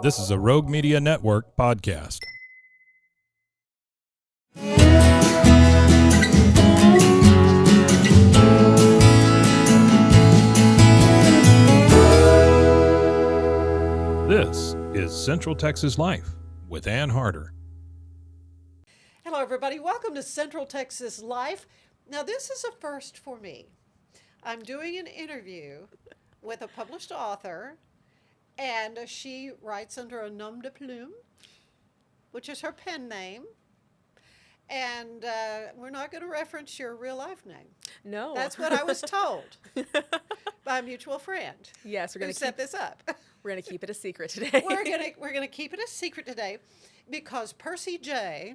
This is a Rogue Media Network podcast. This is Central Texas Life with Ann Harder. Hello, everybody. Welcome to Central Texas Life. Now, this is a first for me. I'm doing an interview with a published author, and she writes under a nom de plume, which is her pen name. And we're not going to reference your real life name. No. That's what I was told by a mutual friend. Yes, we're going to set this up. We're going to keep it a secret today. We're going to keep it a secret today because Perci Jay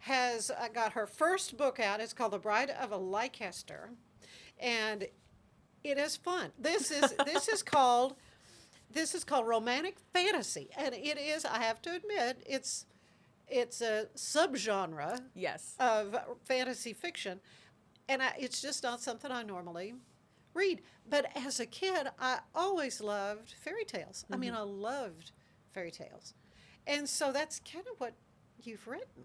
has got her first book out. It's called The Bride of a Lycaster, and it is fun. This is called romantic fantasy, and it is, I have to admit, it's a subgenre Yes. of fantasy fiction, and it's just not something I normally read. But as a kid, I always loved fairy tales. I mean, I loved fairy tales, and so that's kind of what you've written.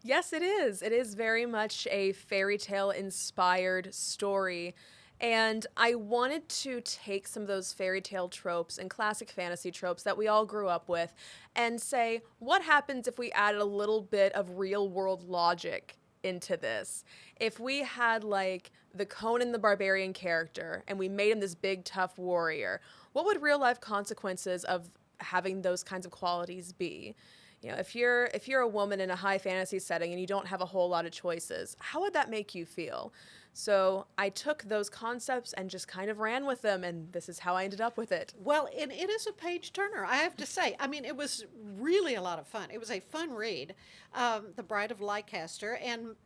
Yes, it is. It is very much a fairy tale inspired story. And I wanted to take some of those fairy tale tropes and classic fantasy tropes that we all grew up with and say, what happens if we added a little bit of real world logic into this? If we had like the Conan the Barbarian character and we made him this big tough warrior, what would real life consequences of having those kinds of qualities be? You know, if you're a woman in a high fantasy setting and you don't have a whole lot of choices, how would that make you feel? So I took those concepts and just kind of ran with them, and this is how I ended up with it. Well, and it is a page turner, I have to say. I mean, it was really a lot of fun. It was a fun read, The Bride of Lycaster, and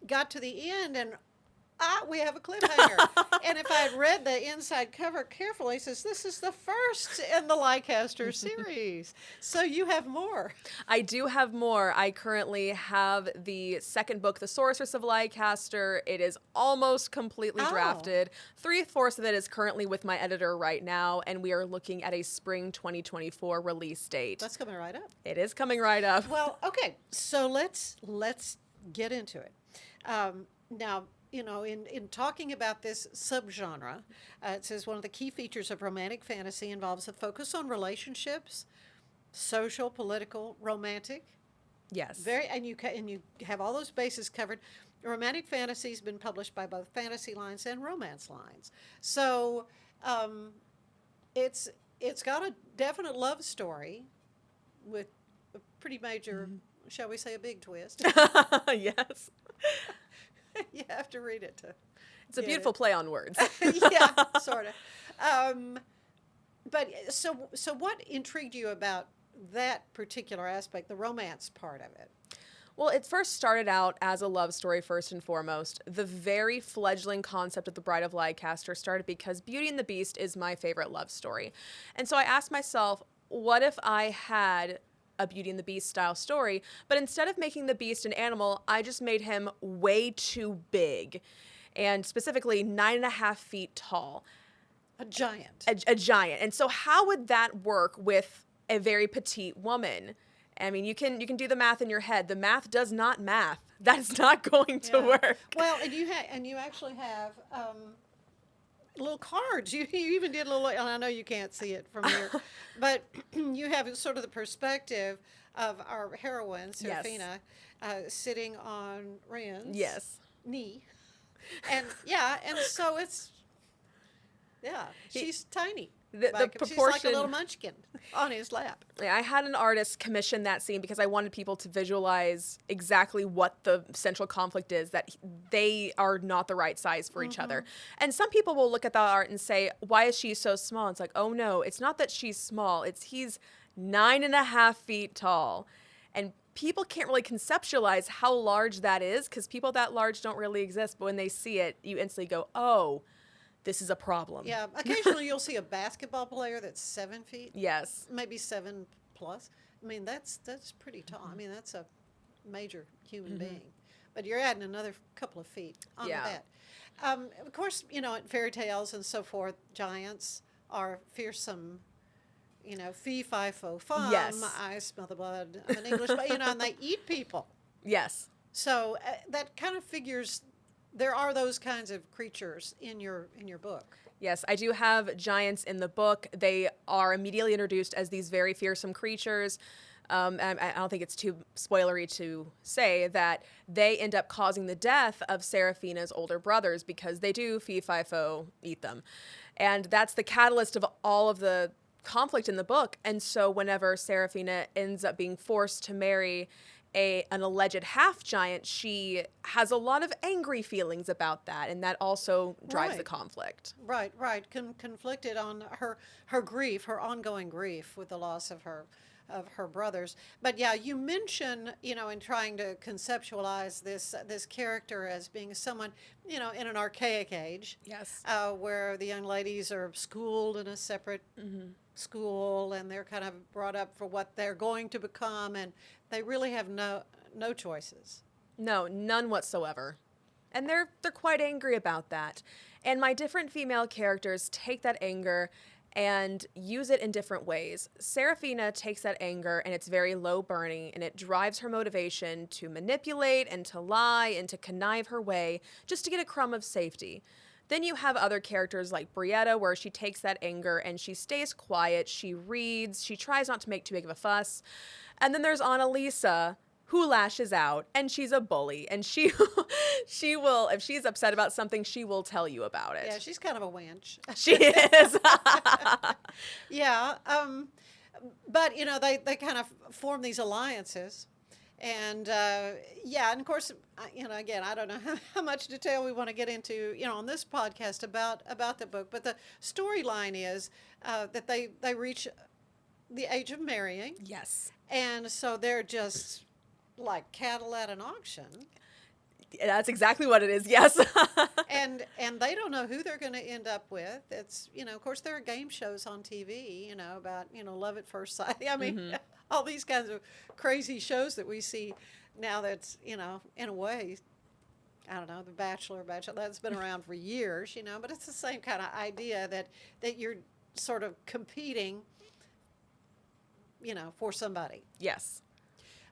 got to the end, and we have a cliffhanger. And if I had read the inside cover carefully, it says this is the first in the Lycaster series. So you have more. I do have more. I currently have the second book, The Sorceress of Lycaster. It is almost completely drafted. 3/4 of it is currently with my editor right now, and we are looking at a spring 2024 release date. That's coming right up. It is coming right up. Well, okay, so let's get into it. Now, you know, in talking about this subgenre, it says one of the key features of romantic fantasy involves a focus on relationships, social, political, romantic. Yes. And you have all those bases covered. Romantic fantasy has been published by both Fantasy Lines and Romance Lines. So it's got a definite love story with a pretty major, shall we say, a big twist. Yes. You have to read it to. It's a beautiful play on words. Yeah, sort of. But so what intrigued you about that particular aspect, the romance part of it? Well, it first started out as a love story first and foremost. The very fledgling concept of The Bride of Lycaster started because Beauty and the Beast is my favorite love story. And so I asked myself, what if I had a Beauty and the Beast style story, but instead of making the Beast an animal, I just made him way too big, and specifically 9.5 feet tall. A giant. A giant. And so how would that work with a very petite woman? I mean, you can do the math in your head. The math does not math. That's not going to work. Well, and you actually have little cards. You even did a little, and I know you can't see it from here, but you have sort of the perspective of our heroine, Serafina, sitting on Ren's knee. And and so it's, she's tiny. The proportion, she's like a little munchkin on his lap. I had an artist commission that scene because I wanted people to visualize exactly what the central conflict is, that they are not the right size for each other. And some people will look at that art and say, why is she so small? It's like, oh no, it's not that she's small. It's he's 9.5 feet tall. And people can't really conceptualize how large that is because people that large don't really exist. But when they see it, you instantly go, oh, this is a problem. Yeah, occasionally you'll see a basketball player that's 7 feet. Yes. Maybe 7+. I mean, that's pretty tall. I mean, that's a major human being. But you're adding another couple of feet on that. Of course, you know, in fairy tales and so forth, giants are fearsome fee, fi, fo, fum. Yes. I smell the blood. I'm an English, but and they eat people. Yes. So that kind of figures there are those kinds of creatures in your book. Yes, I do have giants in the book. They are immediately introduced as these very fearsome creatures. And I don't think it's too spoilery to say that they end up causing the death of Seraphina's older brothers because they do fee fi fo eat them. And that's the catalyst of all of the conflict in the book. And so whenever Seraphina ends up being forced to marry an alleged half giant, she has a lot of angry feelings about that, and that also drives the Right. conflict. Right, right. Conflicted on her grief, her ongoing grief with the loss of her brothers. But yeah, you mention, in trying to conceptualize this character as being someone, in an archaic age, Yes. where the young ladies are schooled in a separate school, and they're kind of brought up for what they're going to become, and they really have no choices. No, none whatsoever. And they're quite angry about that. And my different female characters take that anger and use it in different ways. Seraphina takes that anger and it's very low burning, and it drives her motivation to manipulate and to lie and to connive her way just to get a crumb of safety. Then you have other characters like Brietta, where she takes that anger and she stays quiet, she reads, she tries not to make too big of a fuss. And then there's Annalisa, who lashes out, and she's a bully, and she will, if she's upset about something, she will tell you about it. Yeah, she's kind of a wench. She is. Yeah, but they kind of form these alliances, and yeah, and of course, again, I don't know how much detail we want to get into, on this podcast about the book, but the storyline is that they reach the age of marrying, Yes. and so they're just like cattle at an auction. That's exactly what it is, yes. And they don't know who they're going to end up with. It's, of course, there are game shows on TV, about, love at first sight. I mean, all these kinds of crazy shows that we see now that's, in a way, I don't know, The Bachelor, that's been around for years, but it's the same kind of idea that you're sort of competing, for somebody. Yes.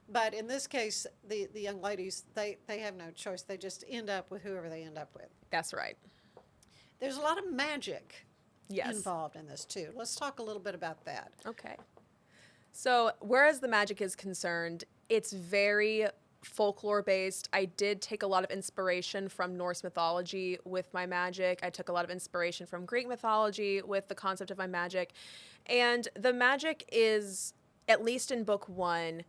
But in this case, the young ladies, they have no choice. They just end up with whoever they end up with. That's right. There's a lot of magic Yes. involved in this, too. Let's talk a little bit about that. Okay. So, whereas the magic is concerned, it's very folklore based. I did take a lot of inspiration from Norse mythology with my magic. I took a lot of inspiration from Greek mythology with the concept of my magic. And the magic is, at least in book one,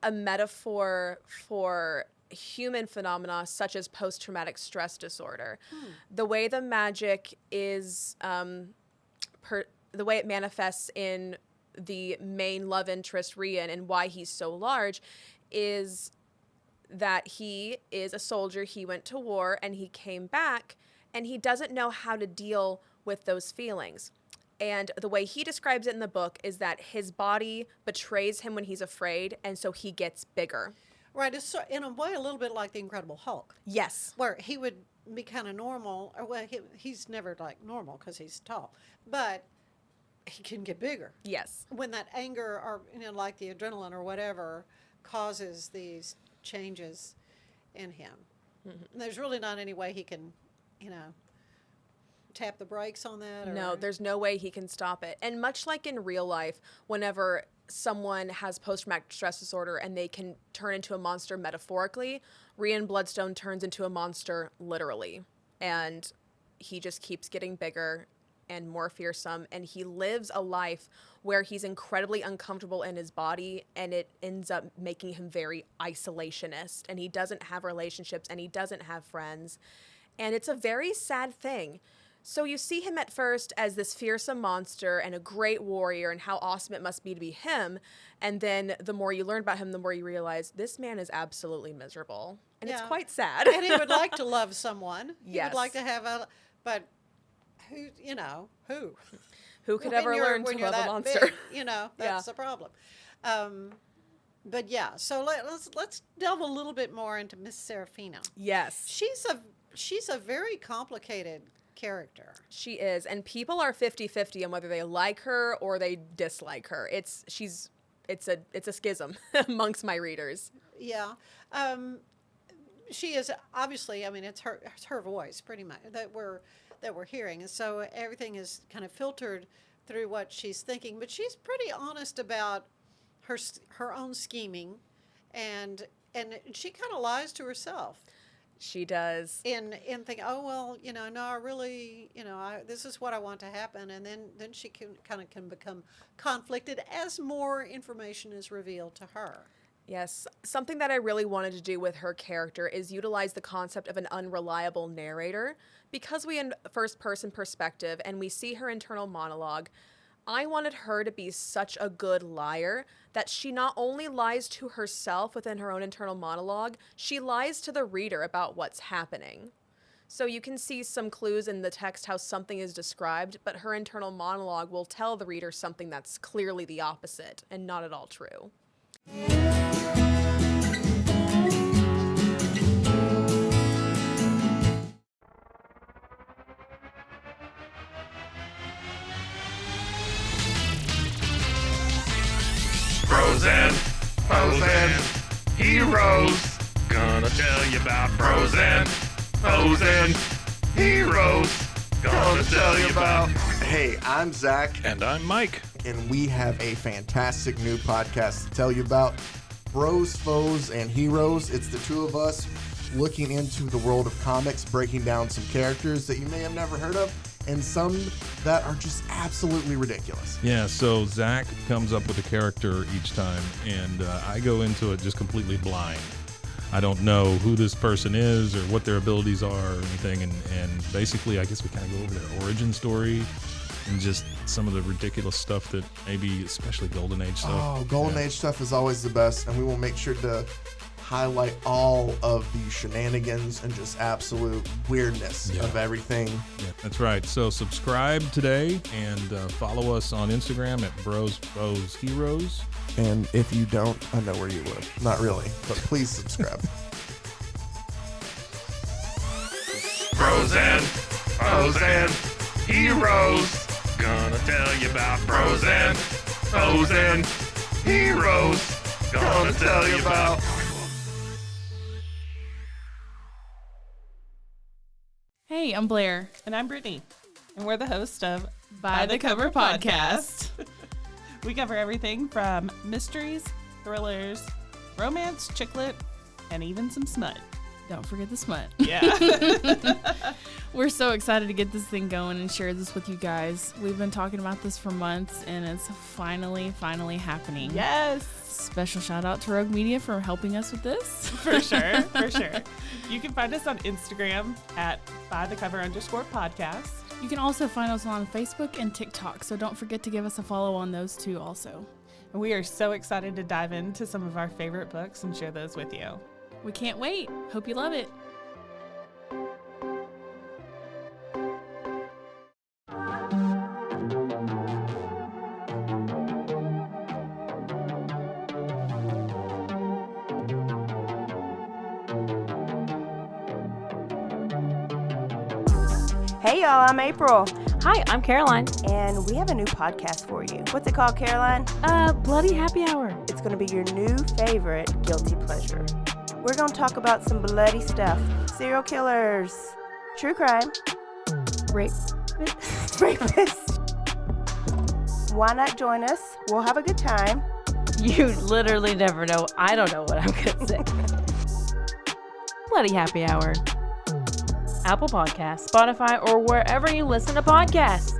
a metaphor for human phenomena such as post-traumatic stress disorder. The way the magic is, the way it manifests in the main love interest, Rian, and why he's so large is that he is a soldier. He went to war and he came back, and he doesn't know how to deal with those feelings. And the way he describes it in the book is that his body betrays him when he's afraid, and so he gets bigger. Right. It's in a way a little bit like the Incredible Hulk, Yes. where he would be kind of normal. Or, well, he's never like normal because he's tall, but he can get bigger. Yes. When that anger or, like the adrenaline or whatever causes these changes in him. And there's really not any way he can, tap the brakes on that? Or? No, there's no way he can stop it. And much like in real life, whenever someone has post-traumatic stress disorder and they can turn into a monster metaphorically, Rian Bloodstone turns into a monster literally. And he just keeps getting bigger and more fearsome. And he lives a life where he's incredibly uncomfortable in his body, and it ends up making him very isolationist. And he doesn't have relationships, and he doesn't have friends. And it's a very sad thing. So you see him at first as this fearsome monster and a great warrior, and how awesome it must be to be him. And then the more you learn about him, the more you realize this man is absolutely miserable. And it's Yeah. quite sad. And he would like to love someone. He Yes. would like to have but who, who? Who could When ever you're- learn when to you're love a that monster? big, that's the problem. But yeah, so let's delve a little bit more into Miss Serafina. Yes. She's a very complicated character. She is, and people are 50-50 on whether they like her or they dislike her. It's a schism amongst my readers. Yeah. She is obviously, I mean, it's her voice pretty much that we're hearing. And so everything is kind of filtered through what she's thinking, but she's pretty honest about her own scheming, and she kind of lies to herself. She does. In thinking, oh well, no, I really, this is what I want to happen, and then she can become conflicted as more information is revealed to her. Yes. Something that I really wanted to do with her character is utilize the concept of an unreliable narrator. Because we in first-person perspective and we see her internal monologue, I wanted her to be such a good liar that she not only lies to herself within her own internal monologue, she lies to the reader about what's happening. So you can see some clues in the text how something is described, but her internal monologue will tell the reader something that's clearly the opposite and not at all true. Frozen heroes. Gonna tell you about frozen heroes. Gonna tell you about. Hey, I'm Zach, And I'm Mike. and we have a fantastic new podcast to tell you about. Bros, Foes, and Heroes. It's the two of us looking into the world of comics, breaking down some characters that you may have never heard of, and some that are just absolutely ridiculous. Yeah, so Zach comes up with a character each time, and I go into it just completely blind. I don't know who this person is or what their abilities are or anything, and basically I guess we kind of go over their origin story and just some of the ridiculous stuff that maybe, especially Golden Age stuff. Oh, Golden Age stuff is always the best, and we will make sure to highlight all of the shenanigans and just absolute weirdness of everything. Yeah, that's right. So subscribe today and follow us on Instagram at Bros Foes Heroes. And if you don't, I know where you live. Not really, but please subscribe. Frozen heroes. Gonna tell you about frozen heroes. Gonna tell you about. Hey, I'm Blair. And I'm Brittany, and we're the host of By the Cover Podcast. We cover everything from mysteries, thrillers, romance, chick lit, and even some smut. Don't forget the smut. Yeah. We're so excited to get this thing going and share this with you guys. We've been talking about this for months, and it's finally happening. Yes. Special shout out to Rogue Media for helping us with this. For sure. You can find us on Instagram at bythecover_podcast. You can also find us on Facebook and TikTok, so don't forget to give us a follow on those two also. And we are so excited to dive into some of our favorite books and share those with you. We can't wait. Hope you love it. Hey y'all, I'm April, Hi, I'm Caroline. and we have a new podcast for you. What's it called, Caroline? Bloody Happy Hour. It's going to be your new favorite guilty pleasure. We're going to talk about some bloody stuff. Serial killers, true crime, Rape. rapists. Why not join us? We'll have a good time. You literally never know. I don't know what I'm going to say. Bloody Happy Hour. Apple Podcasts, Spotify, or wherever you listen to podcasts.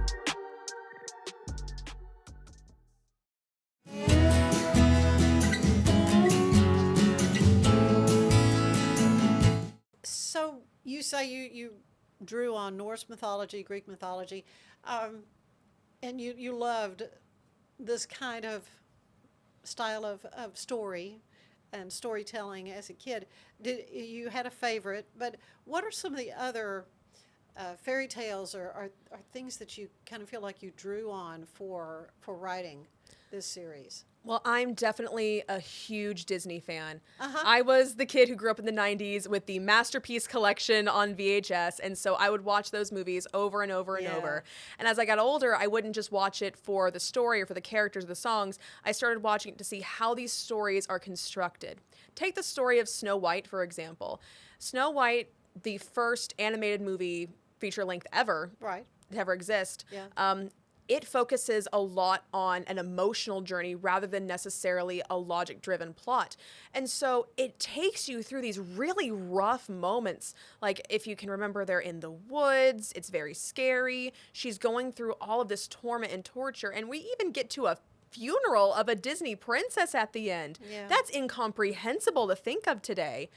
So you say you drew on Norse mythology, Greek mythology, and you loved this kind of style of story and storytelling as a kid. You had a favorite, but what are some of the other fairy tales or things that you kind of feel like you drew on for writing this series? Well, I'm definitely a huge Disney fan. Uh-huh. I was the kid who grew up in the 90s with the Masterpiece collection on VHS, and so I would watch those movies over and over and over. And as I got older, I wouldn't just watch it for the story or for the characters or the songs. I started watching it to see how these stories are constructed. Take the story of Snow White, for example. Snow White, the first animated movie feature-length ever Right. to ever exist, Yeah. it focuses a lot on an emotional journey rather than necessarily a logic-driven plot. And so it takes you through these really rough moments. Like, if you can remember, they're in the woods, it's very scary. She's going through all of this torment and torture, and we even get to a funeral of a Disney princess at the end. Yeah. That's incomprehensible to think of today.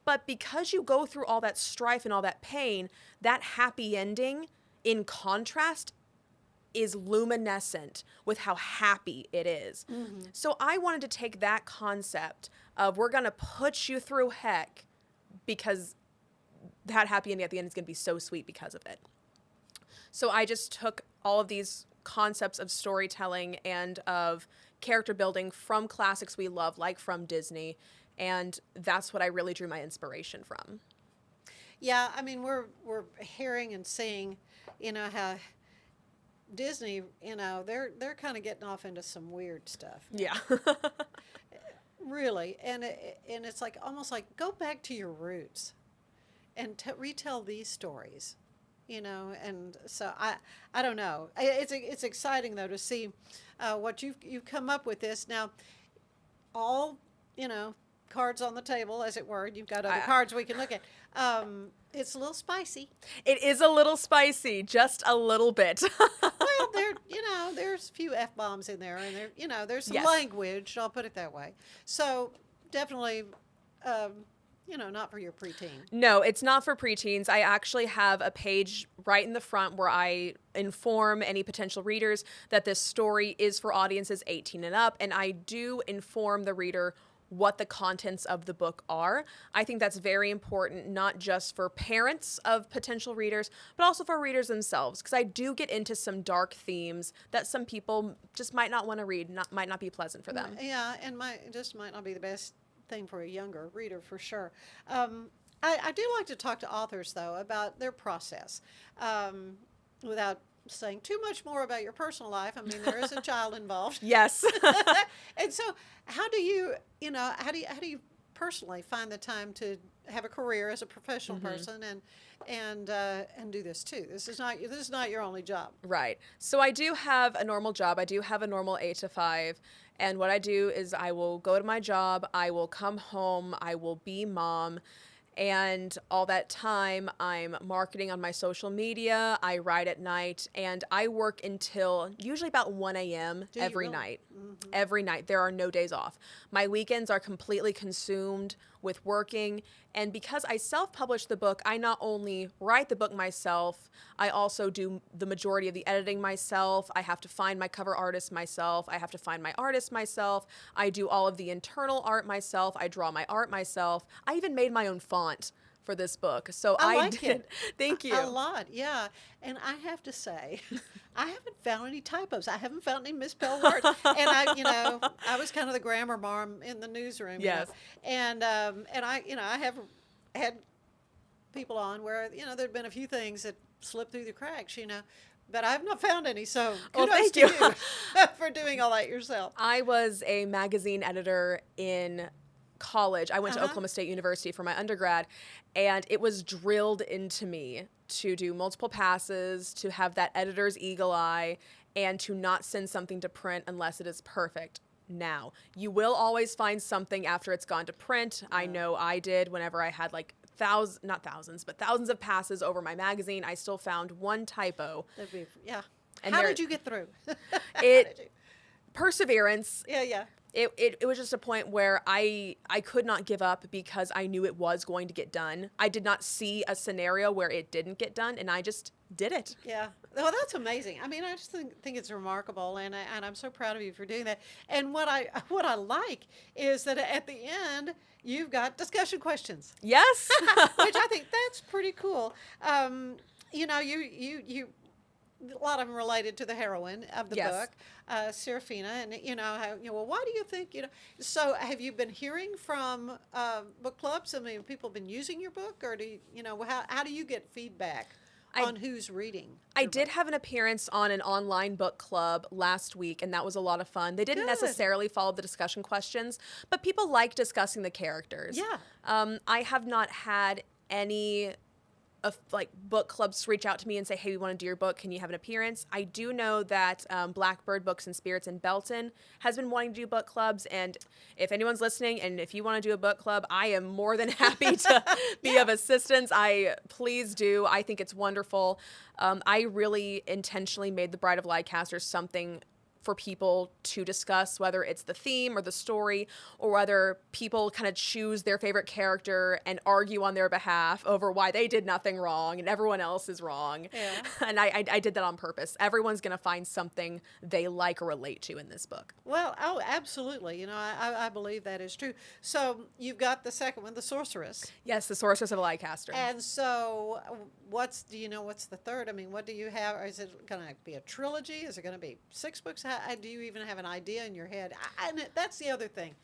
But because you go through all that strife and all that pain, that happy ending, in contrast, is luminescent with how happy it is. So I wanted to take that concept of we're going to put you through heck because that happy ending at the end is going to be so sweet because of it. So I just took all of these concepts of storytelling and of character building from classics we love, like from Disney, and that's what I really drew my inspiration from. Yeah, I mean, we're hearing and seeing, how Disney, they're kind of getting off into some weird stuff. Yeah. Really, and it's like almost like go back to your roots, and retell these stories, And so I don't know. It's exciting though to see what you've come up with this now. All cards on the table, as it were. You've got other cards we can look at. It's a little spicy. It is a little spicy, just a little bit. Well, there's a few F-bombs in there, and there's some language. I'll put it that way. So definitely, not for your preteen. No, it's not for preteens. I actually have a page right in the front where I inform any potential readers that this story is for audiences 18 and up, and I do inform the reader what the contents of the book are. I think that's very important, not just for parents of potential readers, but also for readers themselves, because I do get into some dark themes that some people just might not want to read, might not be pleasant for them. Yeah, and just might not be the best thing for a younger reader, for sure. I do like to talk to authors, though, about their process, without saying too much more about your personal life. I mean, there is a child involved. Yes. And so how do you personally find the time to have a career as a professional person and do this too? This is not your only job. Right. So I do have a normal job. I do have a normal 8 to 5. And what I do is I will go to my job, I will come home, I will be mom, and all that time I'm marketing on my social media, I write at night, and I work until usually about 1 a.m. every night. Every night. There are no days off. My weekends are completely consumed with working, and because I self-publish the book, I not only write the book myself, I also do the majority of the editing myself. I have to find my cover artist myself. I have to find my artist myself. I do all of the internal art myself. I draw my art myself. I even made my own font for this book. So I I like did. it. Thank you. A lot, yeah. And I have to say, I haven't found any typos. I haven't found any misspelled words. And I was kind of the grammar mom in the newsroom. Yes. And I have had people on where there'd been a few things that slipped through the cracks. But I've not found any. So kudos thank to you. you for doing all that yourself. I was a magazine editor in college. I went to Oklahoma State University for my undergrad, and it was drilled into me to do multiple passes, to have that editor's eagle eye, and to not send something to print unless it is perfect. Now, you will always find something after it's gone to print. I know I did whenever I had like thousands of passes over my magazine. I still found one typo. That'd be, yeah. And How did you get through? Perseverance. Yeah. It was just a point where I could not give up because I knew it was going to get done. I did not see a scenario where it didn't get done, and I just did it. Yeah. Well, that's amazing. I mean, I just think it's remarkable, and I'm so proud of you for doing that. And what I like is that at the end you've got discussion questions. Yes. Which I think that's pretty cool. You a lot of them related to the heroine of the Yes. book, Serafina, and well, why do you think So, have you been hearing from book clubs? I mean, people been using your book, or how do you get feedback on who's reading? I did have an appearance on an online book club last week, and that was a lot of fun. They didn't necessarily follow the discussion questions, but people like discussing the characters. Yeah. I have not had any of book clubs reach out to me and say, hey, we want to do your book. Can you have an appearance? I do know that Blackbird Books and Spirits in Belton has been wanting to do book clubs. And if anyone's listening and if you want to do a book club, I am more than happy to be of assistance. Please do. I think it's wonderful. I really intentionally made The Bride of Lycaster something for people to discuss, whether it's the theme or the story, or whether people kind of choose their favorite character and argue on their behalf over why they did nothing wrong and everyone else is wrong. Yeah. And I did that on purpose. Everyone's going to find something they like or relate to in this book. Well, absolutely. I believe that is true. So you've got the second one, The Sorceress. Yes, The Sorceress of Lycaster. And so what's the third? I mean, what do you have? Or is it going to be a trilogy? Is it going to be 6 books? Do you even have an idea in your head? And that's the other thing.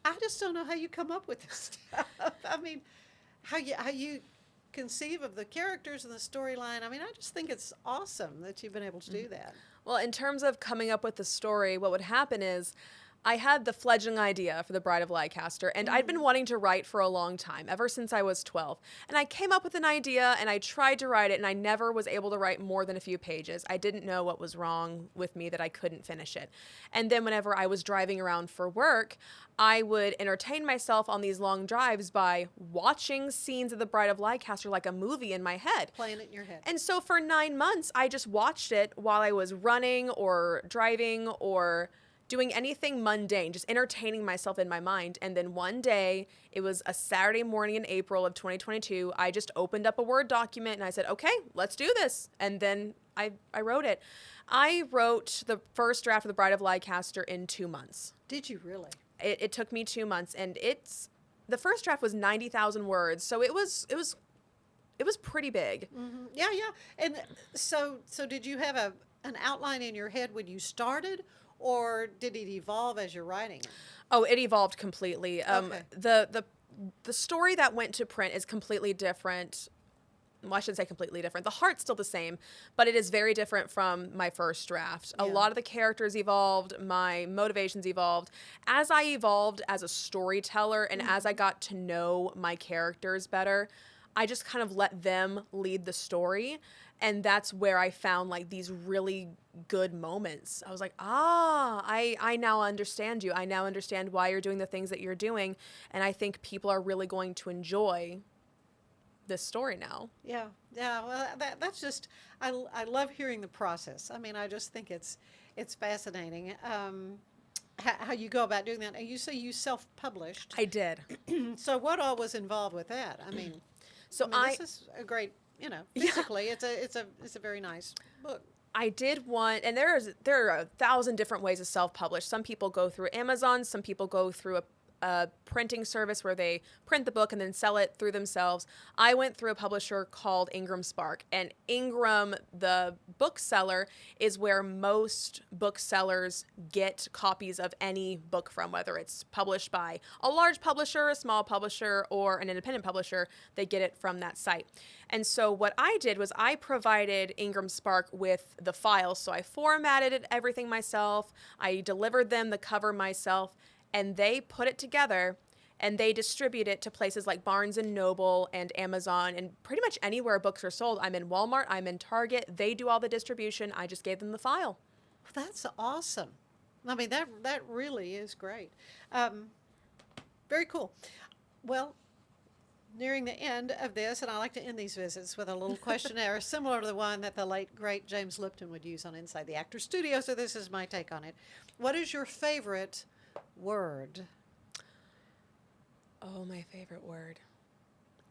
I just don't know how you come up with this stuff. I mean, how you conceive of the characters and the storyline. I mean, I just think it's awesome that you've been able to do that. Well, in terms of coming up with the story, what would happen is I had the fledgling idea for The Bride of Lycaster, and I'd been wanting to write for a long time, ever since I was 12. And I came up with an idea, and I tried to write it, and I never was able to write more than a few pages. I didn't know what was wrong with me that I couldn't finish it. And then whenever I was driving around for work, I would entertain myself on these long drives by watching scenes of The Bride of Lycaster like a movie in my head. Playing it in your head. And so for 9 months, I just watched it while I was running or driving or doing anything mundane, just entertaining myself in my mind. And then one day, it was a Saturday morning in April of 2022, I just opened up a Word document and I said, okay, let's do this. And then I wrote it. I wrote the first draft of The Bride of Lycaster in 2 months. Did you really? It took me 2 months, and the first draft was 90,000 words, so it was pretty big. Mm-hmm. Yeah. And so did you have an outline in your head when you started, or did it evolve as you're writing it? Oh, it evolved completely. Okay. The story that went to print is completely different. Well, I shouldn't say completely different. The heart's still the same, but it is very different from my first draft. A lot of the characters evolved. My motivations evolved. As I evolved as a storyteller and as I got to know my characters better, I just kind of let them lead the story. And that's where I found these really good moments. I was like, I now understand you. I now understand why you're doing the things that you're doing. And I think people are really going to enjoy this story now. Yeah. Well, that's just, I love hearing the process. I mean, I just think it's fascinating how you go about doing that. And you say you self-published. I did. So what all was involved with that? I mean, this is a great, physically, it's a very nice book. I did want, and there are 1,000 different ways to self-publish. Some people go through Amazon. Some people go through a printing service where they print the book and then sell it through themselves. I went through a publisher called Ingram Spark, and Ingram, the bookseller, is where most booksellers get copies of any book from, whether it's published by a large publisher, a small publisher, or an independent publisher. They get it from that site. And so what I did was I provided Ingram Spark with the files. So I formatted everything myself. I delivered them the cover myself. And they put it together and they distribute it to places like Barnes & Noble and Amazon and pretty much anywhere books are sold. I'm in Walmart, I'm in Target. They do all the distribution. I just gave them the file. That's awesome. I mean, that really is great. Very cool. Well, nearing the end of this, and I like to end these visits with a little questionnaire similar to the one that the late, great James Lipton would use on Inside the Actors Studio, so this is my take on it. What is your favorite word? Oh, my favorite word.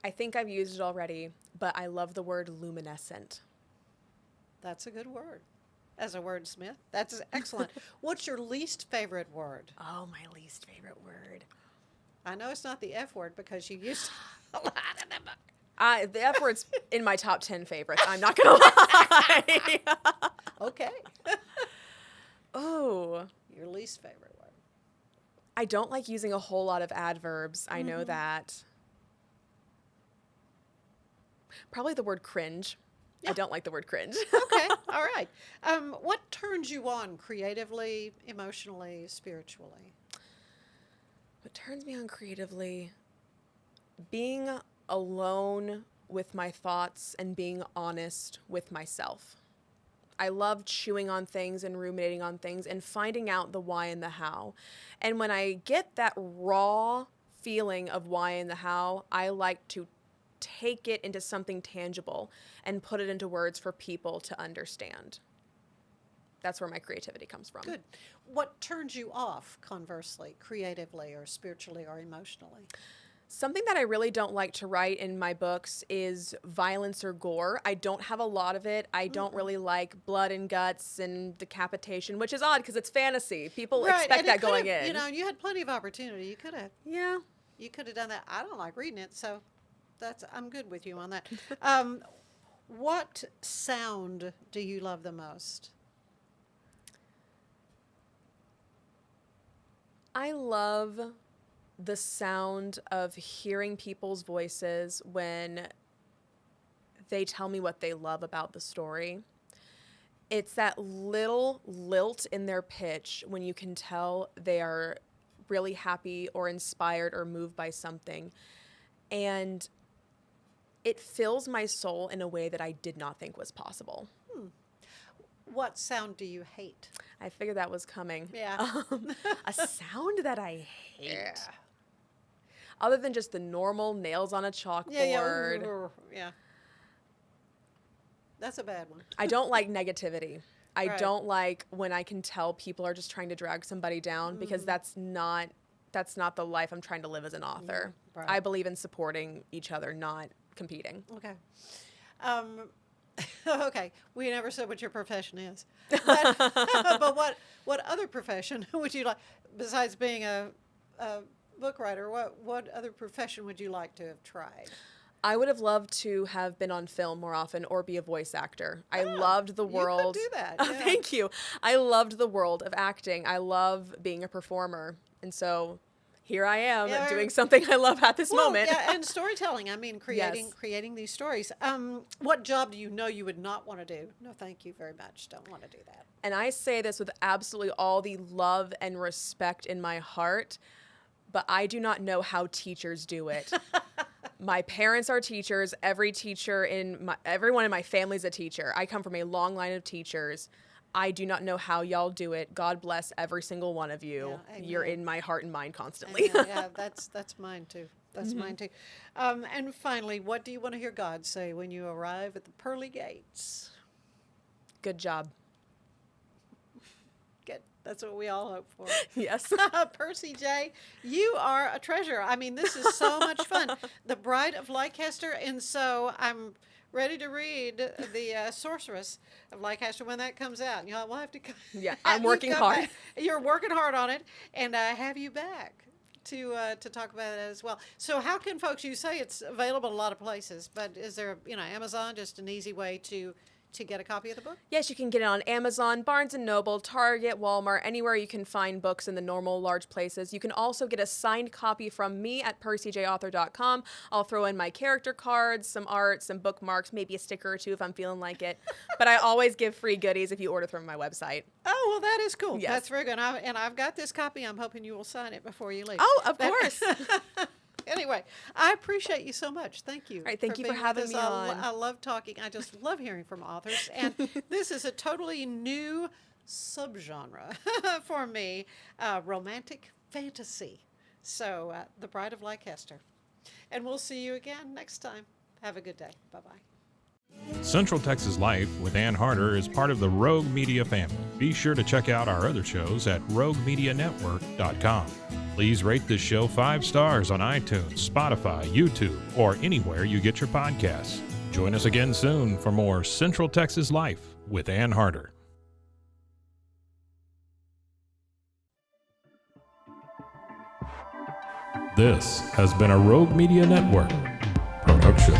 I think I've used it already, but I love the word luminescent. That's a good word. As a wordsmith, that's excellent. What's your least favorite word? Oh, my least favorite word. I know it's not the F word because you used a lot in the book. The F word's in my top 10 favorites. I'm not gonna lie. Okay. Oh, Your least favorite word. I don't like using a whole lot of adverbs. I know that. Probably the word cringe. I don't like the word cringe. Okay. All right. What turns you on creatively, emotionally, spiritually? What turns me on creatively? Being alone with my thoughts and being honest with myself. I love chewing on things and ruminating on things and finding out the why and the how. And when I get that raw feeling of why and the how, I like to take it into something tangible and put it into words for people to understand. That's where my creativity comes from. Good. What turns you off, conversely, creatively or spiritually or emotionally? Something that I really don't like to write in my books is violence or gore. I don't have a lot of it. I don't really like blood and guts and decapitation, which is odd because it's fantasy. People expect that going in. You know, you had plenty of opportunity. You could have. Yeah. You could have done that. I don't like reading it, so I'm good with you on that. What sound do you love the most? I love the sound of hearing people's voices when they tell me what they love about the story. It's that little lilt in their pitch when you can tell they are really happy or inspired or moved by something. And it fills my soul in a way that I did not think was possible. What sound do you hate? I figured that was coming. Yeah. A sound that I hate. Yeah. Other than just the normal nails on a chalkboard. Yeah. That's a bad one. I don't like negativity. I Right. don't like when I can tell people are just trying to drag somebody down because that's not the life I'm trying to live as an author. Right. I believe in supporting each other, not competing. Okay. Okay. We never said what your profession is. But what other profession would you like, besides being a book writer, what other profession would you like to have tried? I would have loved to have been on film more often or be a voice actor. I loved the world. You could do that. Oh, Yeah. thank you. I loved the world of acting. I love being a performer. And so here I am doing something I love at this moment. Yeah, and storytelling. I mean, creating these stories. What job do you know you would not want to do? No, thank you very much. Don't want to do that. And I say this with absolutely all the love and respect in my heart, but I do not know how teachers do it. My parents are teachers. Everyone in my family is a teacher. I come from a long line of teachers. I do not know how y'all do it. God bless every single one of you. Yeah, You're amen. in my heart and mind constantly. Yeah, that's mine too. That's mine too. And finally, what do you want to hear God say when you arrive at the pearly gates? Good job. Good. That's what we all hope for. Yes. Perci Jay, you are a treasure. I mean, this is so much fun. The Bride of Lycaster, and so I'm ready to read the Sorceress of Lycaster when that comes out. You know, we'll have to. Yeah, I'm working hard. Back. You're working hard on it, and I have you back to talk about it as well. So, how can folks? You say it's available in a lot of places, but is there, Amazon just an easy way to get a copy of the book? Yes, you can get it on Amazon, Barnes & Noble, Target, Walmart, anywhere you can find books in the normal large places. You can also get a signed copy from me at percijauthor.com. I'll throw in my character cards, some art, some bookmarks, maybe a sticker or two if I'm feeling like it. But I always give free goodies if you order from my website. Oh, well, that is cool. Yes. That's very good. And I've got this copy. I'm hoping you will sign it before you leave. Oh, of course. Anyway, I appreciate you so much. Thank you. All right, thank you for being with having us. me on. I love talking. I just love hearing from authors. And this is a totally new subgenre for me, romantic fantasy. So, The Bride of Lycaster. And we'll see you again next time. Have a good day. Bye-bye. Central Texas Life with Ann Harder is part of the Rogue Media family. Be sure to check out our other shows at roguemedianetwork.com. Please rate this show 5 stars on iTunes, Spotify, YouTube, or anywhere you get your podcasts. Join us again soon for more Central Texas Life with Ann Harder. This has been a Rogue Media Network production.